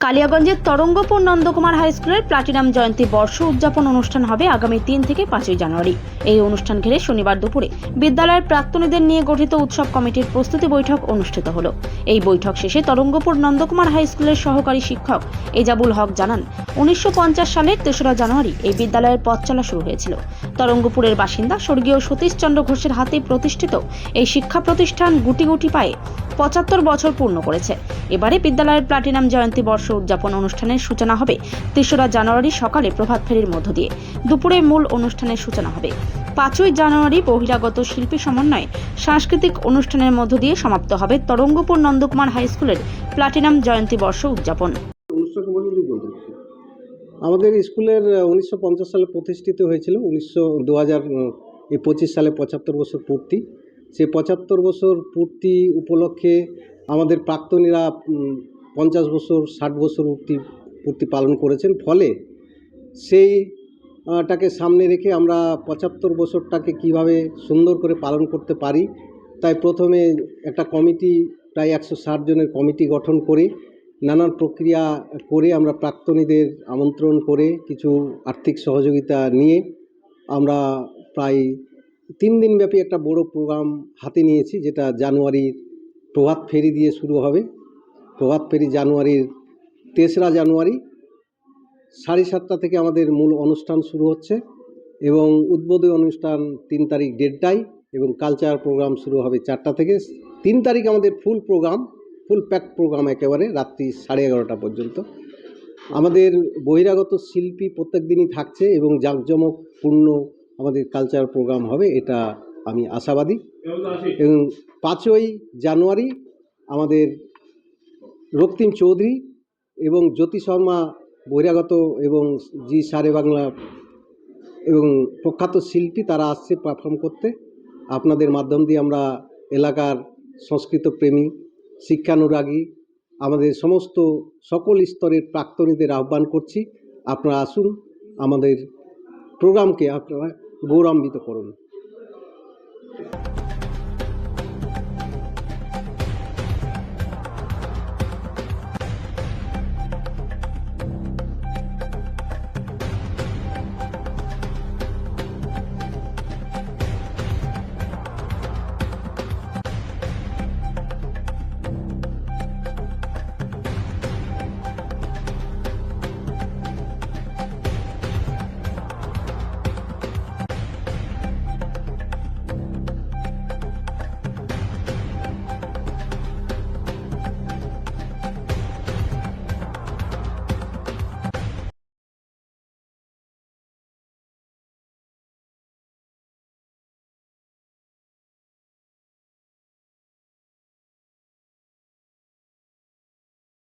কালিয়াগঞ্জের Tarangapur Nandakumar high স্কুলের platinum জয়ন্তী বর্ষ উদযাপন অনুষ্ঠান হবে আগামী 3 থেকে 5 জানুয়ারি। এই অনুষ্ঠান ঘিরে শনিবার দুপুরে বিদ্যালয়ের প্রাক্তনীদের নিয়ে গঠিত উৎসব কমিটির প্রস্তুতি বৈঠক অনুষ্ঠিত হলো। এই বৈঠক শেষে তরঙ্গপুর নন্দকুমার হাই স্কুলের সহকারী শিক্ষক এজাবুল হক জানান, 1950 সালের 3রা জানুয়ারি এই বিদ্যালয়ের পথ চলা শুরু হয়েছিল। তরঙ্গপুরের বাসিন্দা স্বর্গীয় সতীশচন্দ্র ঘোষের হাতে প্রতিষ্ঠিত এই শিক্ষা প্রতিষ্ঠান গুটি গুটি পায়ে 75 বছর পূর্ণ করেছে। এবারে বিদ্যালয়ের প্লাটিনাম জয়ন্তী বর্ষ উদযাপন অনুষ্ঠানের সূচনা হবে 3রা জানুয়ারি সকালে প্রভাত ফেরির মধ্য দিয়ে। দুপুরে মূল অনুষ্ঠানের সূচনা হবে। 5ই জানুয়ারি বহিরাগত শিল্পী সমন্বয়ে সাংস্কৃতিক অনুষ্ঠানের মধ্য দিয়ে সমাপ্ত হবে তরঙ্গপুর নন্দকুমার হাই স্কুলের প্লাটিনাম জয়ন্তী বর্ষ উদযাপন। আমাদের স্কুলের 1950 সালে প্রতিষ্ঠিত হয়েছিল। 2025 সালে 75 বছর পূর্তি। সেই 75 বছর পূর্তি উপলক্ষে আমাদের প্রাক্তনীরা 50 বছর 60 বছর পূর্তি পালন করেছেন। ফলে সেইটাকে সামনে রেখে আমরা 75 বছরটাকে কিভাবে সুন্দর করে পালন করতে পারি, তাই প্রথমে একটা কমিটি, প্রায় 160 জনের কমিটি গঠন করে নানান প্রক্রিয়া করে আমরা প্রাক্তনীদের আমন্ত্রণ করে কিছু আর্থিক সহযোগিতা নিয়ে আমরা প্রায় 3 দিনব্যাপী একটা বড় প্রোগ্রাম হাতে নিয়েছি, যেটা জানুয়ারির প্রভাত ফেরি দিয়ে শুরু হবে। প্রভাত ফেরি জানুয়ারির 3রা জানুয়ারি 7:30 থেকে আমাদের মূল অনুষ্ঠান শুরু হচ্ছে এবং উদ্বোধনী অনুষ্ঠান 3 তারিখ 1:30টায় এবং কালচার প্রোগ্রাম শুরু হবে 4টা থেকে। 3 তারিখ আমাদের ফুল প্যাক প্রোগ্রাম, একেবারে রাত্রি 11:30টা পর্যন্ত। আমাদের বহিরাগত শিল্পী প্রত্যেক দিনই থাকছে এবং জাঁকজমকপূর্ণ আমাদের কালচার প্রোগ্রাম হবে, এটা আমি আশাবাদী। এবং 5ই জানুয়ারি আমাদের রক্তিম চৌধুরী এবং জ্যোতি শর্মা বহিরাগত এবং জি সারে বাংলা এবং প্রখ্যাত শিল্পী তারা আসছে পারফর্ম করতে। আপনাদের মাধ্যম দিয়ে আমরা এলাকার সংস্কৃত প্রেমী, শিক্ষানুরাগী, আমাদের সকল স্তরের প্রাক্তনীদের আহ্বান করছি, আপনারা আসুন, আমাদের প্রোগ্রামকে আপনারা গৌরবান্বিত করুন।